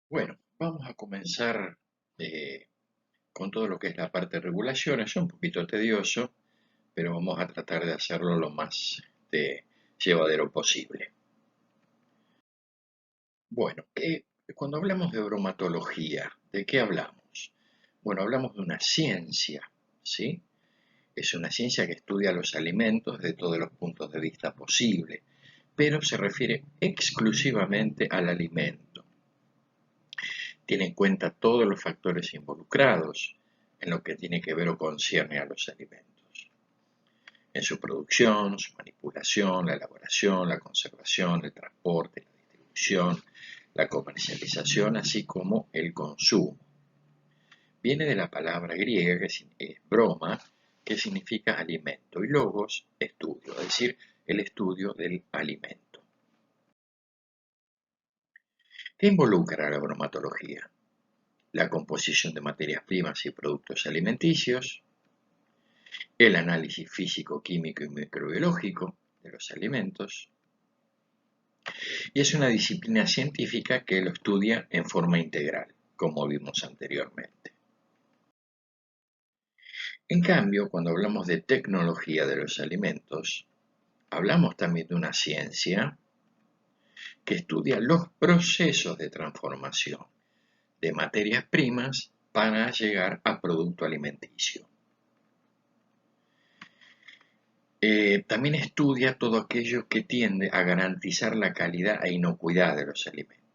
Bueno, vamos a comenzar con todo lo que es la parte de regulación. Es un poquito tedioso, pero vamos a tratar de hacerlo lo más llevadero posible. Bueno, cuando hablamos de bromatología, ¿de qué hablamos? Bueno, hablamos de una ciencia, ¿sí? Es una ciencia que estudia los alimentos de todos los puntos de vista posible, pero se refiere exclusivamente al alimento. Tiene en cuenta todos los factores involucrados en lo que tiene que ver o concierne a los alimentos, en su producción, su manipulación, la elaboración, la conservación, el transporte, la distribución, la comercialización, así como el consumo. Viene de la palabra griega que es broma, que significa alimento, y logos, estudio, es decir, el estudio del alimento. ¿Qué involucra la bromatología? La composición de materias primas y productos alimenticios, el análisis físico, químico y microbiológico de los alimentos, y es una disciplina científica que lo estudia en forma integral, como vimos anteriormente. En cambio, cuando hablamos de tecnología de los alimentos, hablamos también de una ciencia que estudia los procesos de transformación de materias primas para llegar a producto alimenticio. También estudia todo aquello que tiende a garantizar la calidad e inocuidad de los alimentos.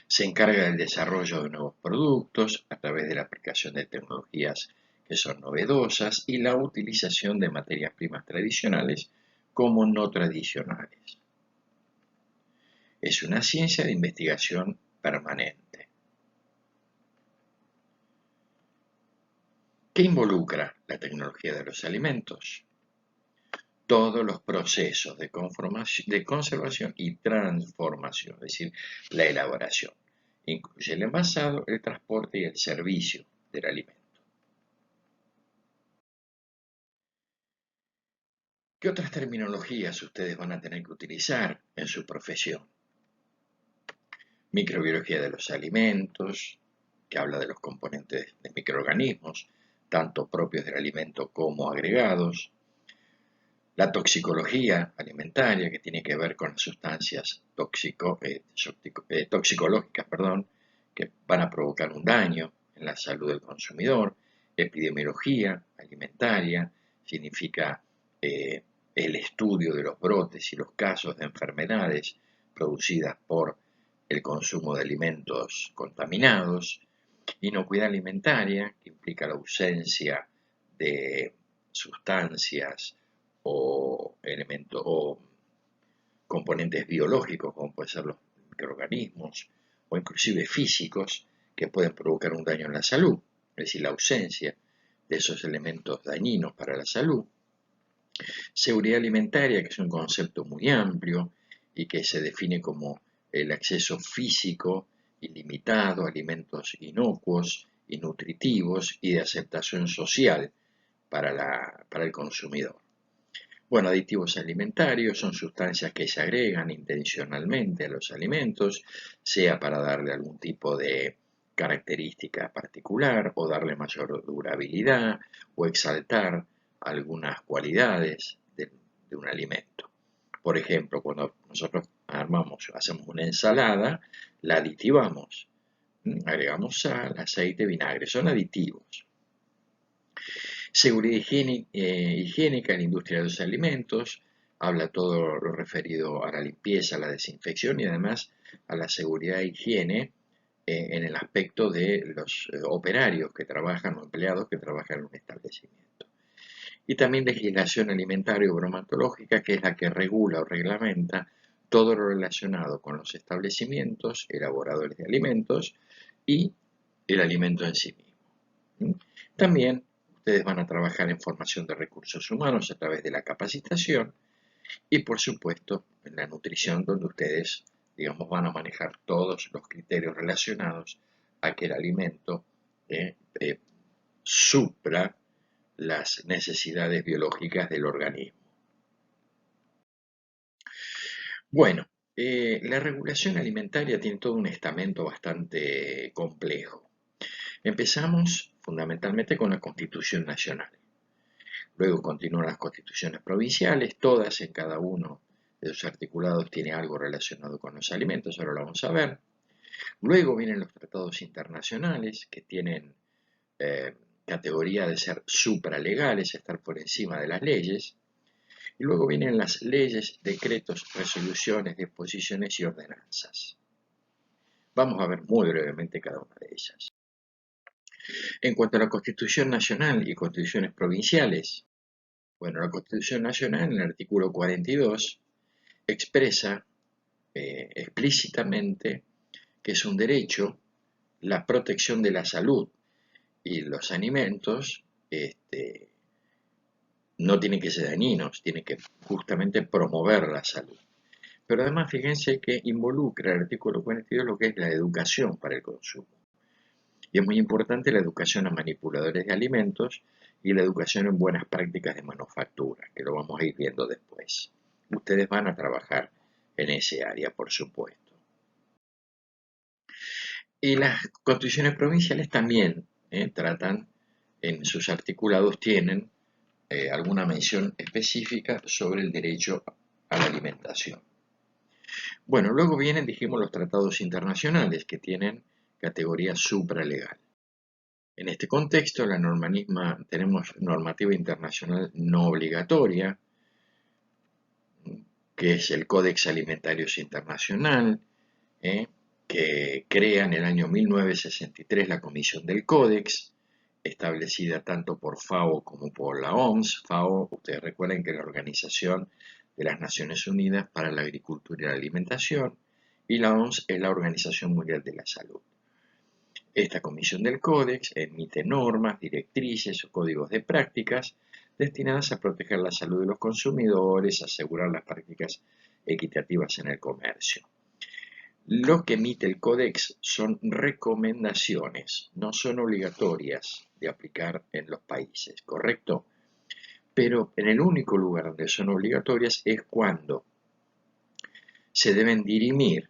Se encarga del desarrollo de nuevos productos a través de la aplicación de tecnologías que son novedosas y la utilización de materias primas tradicionales como no tradicionales. Es una ciencia de investigación permanente. ¿Qué involucra la tecnología de los alimentos? Todos los procesos de conservación y transformación, es decir, la elaboración. Incluye el envasado, el transporte y el servicio del alimento. ¿Qué otras terminologías ustedes van a tener que utilizar en su profesión? Microbiología de los alimentos, que habla de los componentes de microorganismos, tanto propios del alimento como agregados. La toxicología alimentaria, que tiene que ver con las sustancias toxicológicas, que van a provocar un daño en la salud del consumidor. Epidemiología alimentaria significa eh, el estudio de los brotes y los casos de enfermedades producidas por el consumo de alimentos contaminados. Inocuidad alimentaria, que implica la ausencia de sustancias o elementos o componentes biológicos, como pueden ser los microorganismos, o inclusive físicos, que pueden provocar un daño en la salud, es decir, la ausencia de esos elementos dañinos para la salud. Seguridad alimentaria, que es un concepto muy amplio y que se define como el acceso físico ilimitado a alimentos inocuos y nutritivos y de aceptación social para el consumidor. Bueno, aditivos alimentarios son sustancias que se agregan intencionalmente a los alimentos, sea para darle algún tipo de característica particular o darle mayor durabilidad o exaltar algunas cualidades de un alimento. Por ejemplo, cuando nosotros hacemos una ensalada, la aditivamos, agregamos sal, aceite, vinagre, son aditivos. Seguridad higiénica en la industria de los alimentos, habla todo lo referido a la limpieza, a la desinfección y además a la seguridad e higiene en el aspecto de los operarios que trabajan o empleados que trabajan en un establecimiento. Y también legislación alimentaria o bromatológica, que es la que regula o reglamenta todo lo relacionado con los establecimientos, elaboradores de alimentos y el alimento en sí mismo. También ustedes van a trabajar en formación de recursos humanos a través de la capacitación y, por supuesto, en la nutrición, donde ustedes, digamos, van a manejar todos los criterios relacionados a que el alimento supla las necesidades biológicas del organismo. Bueno, La regulación alimentaria tiene todo un estamento bastante complejo. Empezamos fundamentalmente con la Constitución Nacional. Luego continúan las constituciones provinciales, todas en cada uno de sus articulados tiene algo relacionado con los alimentos, ahora lo vamos a ver. Luego vienen los tratados internacionales que tienen categoría de ser supralegales, estar por encima de las leyes. Y luego vienen las leyes, decretos, resoluciones, disposiciones y ordenanzas. Vamos a ver muy brevemente cada una de ellas. En cuanto a la Constitución Nacional y constituciones provinciales, bueno, la Constitución Nacional en el artículo 42 expresa explícitamente que es un derecho la protección de la salud y los alimentos no tienen que ser dañinos, tienen que justamente promover la salud. Pero además fíjense que involucra el artículo 42 lo que es la educación para el consumo. Y es muy importante la educación a manipuladores de alimentos y la educación en buenas prácticas de manufactura, que lo vamos a ir viendo después. Ustedes van a trabajar en ese área, por supuesto. Y las constituciones provinciales también tratan, en sus articulados tienen alguna mención específica sobre el derecho a la alimentación. Bueno, luego vienen, dijimos, los tratados internacionales que tienen categoría supralegal. En este contexto, tenemos normativa internacional no obligatoria, que es el Códex Alimentarios Internacional, que crea en el año 1963 la Comisión del Códex, establecida tanto por FAO como por la OMS. FAO, ustedes recuerden que es la Organización de las Naciones Unidas para la Agricultura y la Alimentación, y la OMS es la Organización Mundial de la Salud. Esta Comisión del Códex emite normas, directrices o códigos de prácticas destinadas a proteger la salud de los consumidores, asegurar las prácticas equitativas en el comercio. Lo que emite el Códex son recomendaciones, no son obligatorias de aplicar en los países, ¿correcto? Pero en el único lugar donde son obligatorias es cuando se deben dirimir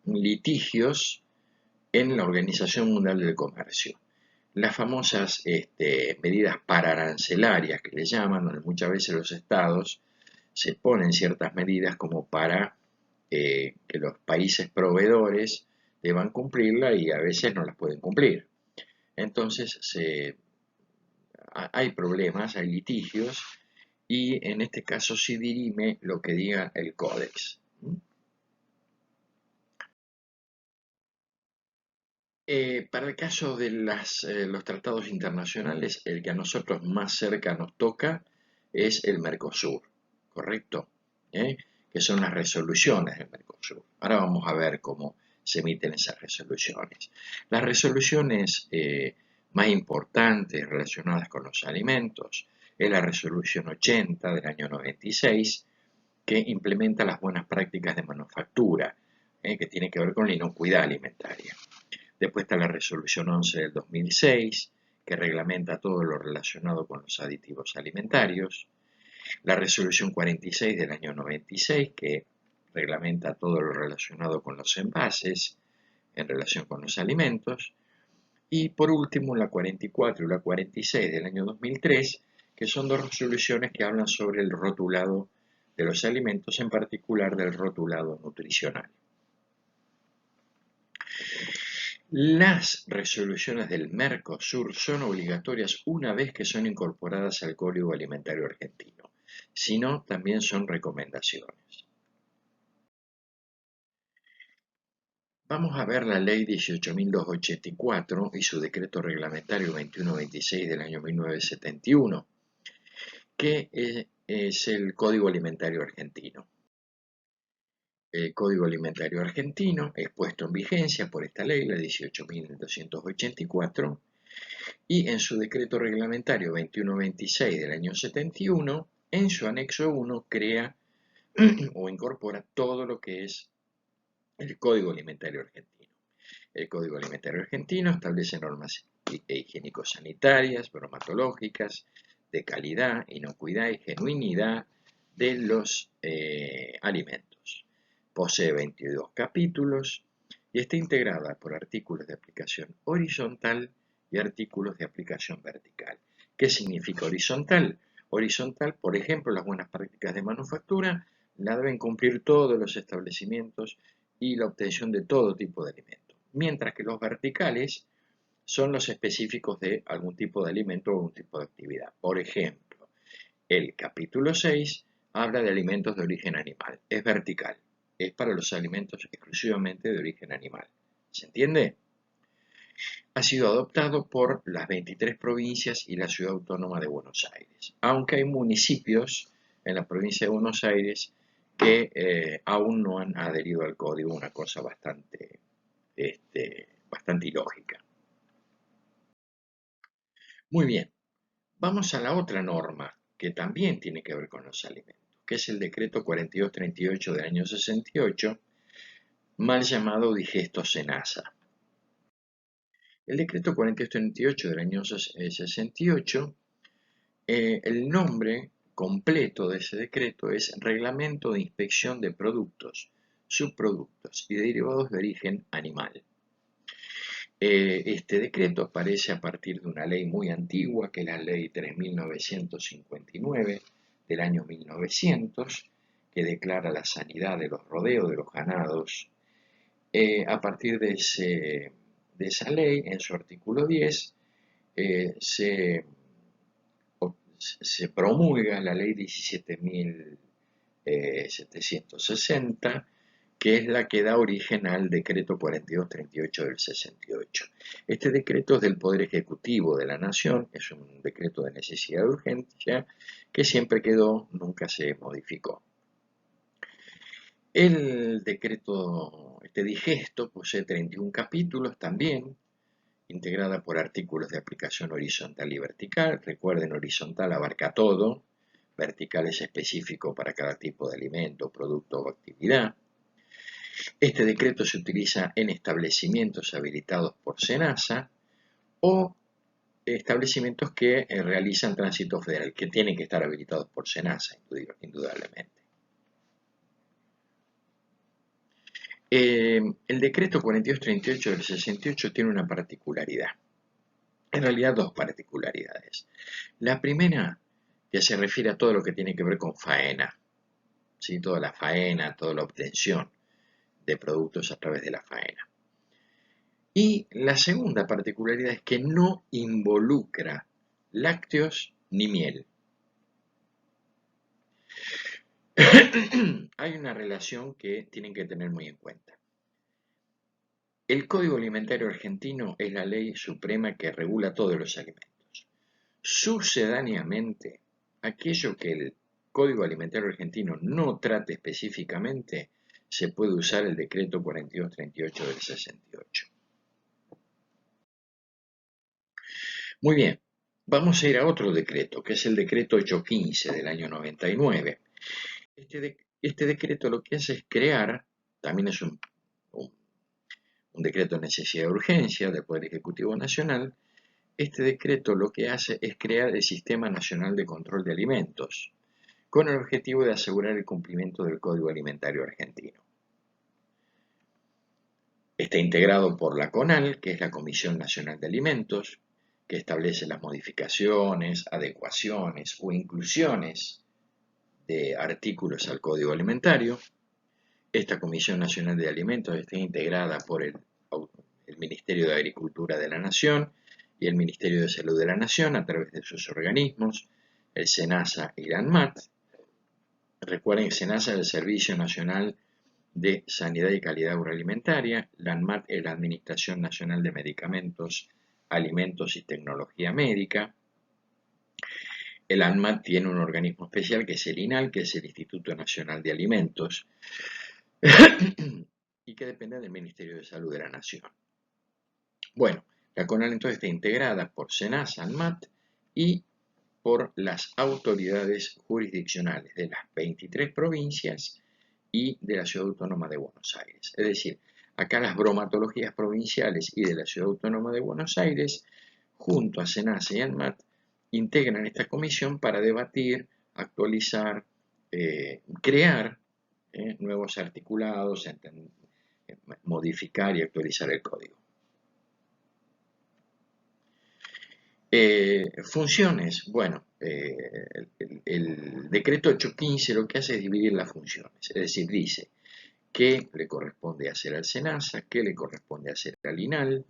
litigios en la Organización Mundial del Comercio. Las famosas medidas pararancelarias que le llaman, donde muchas veces los estados se ponen ciertas medidas como para que los países proveedores deban cumplirla y a veces no las pueden cumplir. Entonces hay problemas, hay litigios y en este caso se dirime lo que diga el códex. Para el caso de los tratados internacionales, el que a nosotros más cerca nos toca es el Mercosur, ¿correcto? Que son las resoluciones del Mercosur. Ahora vamos a ver cómo se emiten esas resoluciones. Las resoluciones más importantes relacionadas con los alimentos es la resolución 80 del año 96, que implementa las buenas prácticas de manufactura, que tiene que ver con la inocuidad alimentaria. Después está la resolución 11 del 2006, que reglamenta todo lo relacionado con los aditivos alimentarios. La resolución 46 del año 96, que reglamenta todo lo relacionado con los envases en relación con los alimentos. Y por último, la 44 y la 46 del año 2003, que son dos resoluciones que hablan sobre el rotulado de los alimentos, en particular del rotulado nutricional. Las resoluciones del Mercosur son obligatorias una vez que son incorporadas al Código Alimentario Argentino, si no, también son recomendaciones. Vamos a ver la Ley 18.284 y su decreto reglamentario 2126 del año 1971, que es el Código Alimentario Argentino. El Código Alimentario Argentino es puesto en vigencia por esta ley, la 18.284, y en su decreto reglamentario 2126 del año 71, en su anexo 1 crea o incorpora todo lo que es el Código Alimentario Argentino. El Código Alimentario Argentino establece normas higiénico-sanitarias, bromatológicas, de calidad, inocuidad y genuinidad de los alimentos. posee 22 capítulos y está integrada por artículos de aplicación horizontal y artículos de aplicación vertical. ¿Qué significa horizontal? Horizontal, por ejemplo, las buenas prácticas de manufactura la deben cumplir todos los establecimientos y la obtención de todo tipo de alimentos, mientras que los verticales son los específicos de algún tipo de alimento o algún tipo de actividad. Por ejemplo, el capítulo 6 habla de alimentos de origen animal, es vertical, es para los alimentos exclusivamente de origen animal. ¿Se entiende? Ha sido adoptado por las 23 provincias y la Ciudad Autónoma de Buenos Aires, aunque hay municipios en la provincia de Buenos Aires que aún no han adherido al código, una cosa bastante ilógica. Muy bien, vamos a la otra norma que también tiene que ver con los alimentos, que es el decreto 4238 del año 68, mal llamado Digesto Senasa. El decreto 4238 del año 68, el nombre completo de ese decreto es Reglamento de Inspección de Productos, Subproductos y Derivados de Origen Animal. Este decreto aparece a partir de una ley muy antigua, que es la ley 3959 del año 1900, que declara la sanidad de los rodeos de los ganados. A partir de esa ley, en su artículo 10, se promulga la ley 17.760, que es la que da origen al decreto 4238 del 68. Este decreto es del Poder Ejecutivo de la Nación, es un decreto de necesidad de urgencia que siempre quedó, nunca se modificó. El decreto, digesto, posee 31 capítulos también, integrada por artículos de aplicación horizontal y vertical. Recuerden, horizontal abarca todo, vertical es específico para cada tipo de alimento, producto o actividad. Este decreto se utiliza en establecimientos habilitados por SENASA o establecimientos que realizan tránsito federal, que tienen que estar habilitados por SENASA, indudablemente. El decreto 4238 del 68 tiene una particularidad, en realidad dos particularidades. La primera, que se refiere a todo lo que tiene que ver con faena, ¿sí? Toda la faena, toda la obtención de productos a través de la faena. Y la segunda particularidad es que no involucra lácteos ni miel. Hay una relación que tienen que tener muy en cuenta. El Código Alimentario Argentino es la ley suprema que regula todos los alimentos. Sucedáneamente, aquello que el Código Alimentario Argentino no trate específicamente, se puede usar el decreto 4238 del 68. Muy bien, vamos a ir a otro decreto, que es el decreto 815 del año 99. Este decreto lo que hace es crear, también es un decreto de necesidad de urgencia del Poder Ejecutivo Nacional. Este decreto lo que hace es crear el Sistema Nacional de Control de Alimentos, con el objetivo de asegurar el cumplimiento del Código Alimentario Argentino. Está integrado por la CONAL, que es la Comisión Nacional de Alimentos, que establece las modificaciones, adecuaciones o inclusiones de artículos al Código Alimentario. Esta Comisión Nacional de Alimentos está integrada por el Ministerio de Agricultura de la Nación y el Ministerio de Salud de la Nación a través de sus organismos, el SENASA y la ANMAT. Recuerden que SENASA es el Servicio Nacional de Sanidad y Calidad Agroalimentaria, la ANMAT es la Administración Nacional de Medicamentos, Alimentos y Tecnología Médica. El ANMAT tiene un organismo especial que es el INAL, que es el Instituto Nacional de Alimentos, y que depende del Ministerio de Salud de la Nación. Bueno, la CONAL entonces está integrada por SENASA, ANMAT y por las autoridades jurisdiccionales de las 23 provincias y de la Ciudad Autónoma de Buenos Aires. Es decir, acá las bromatologías provinciales y de la Ciudad Autónoma de Buenos Aires, junto a SENASA y ANMAT, integran esta comisión para debatir, actualizar, crear nuevos articulados, modificar y actualizar el código. Funciones. Bueno, el decreto 815 lo que hace es dividir las funciones, es decir, dice qué le corresponde hacer al SENASA, qué le corresponde hacer al INAL,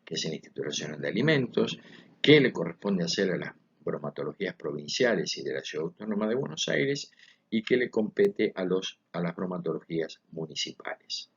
que es el Instituto Nacional de Alimentos, qué le corresponde hacer a las bromatologías provinciales y de la Ciudad Autónoma de Buenos Aires y qué le compete a las bromatologías municipales.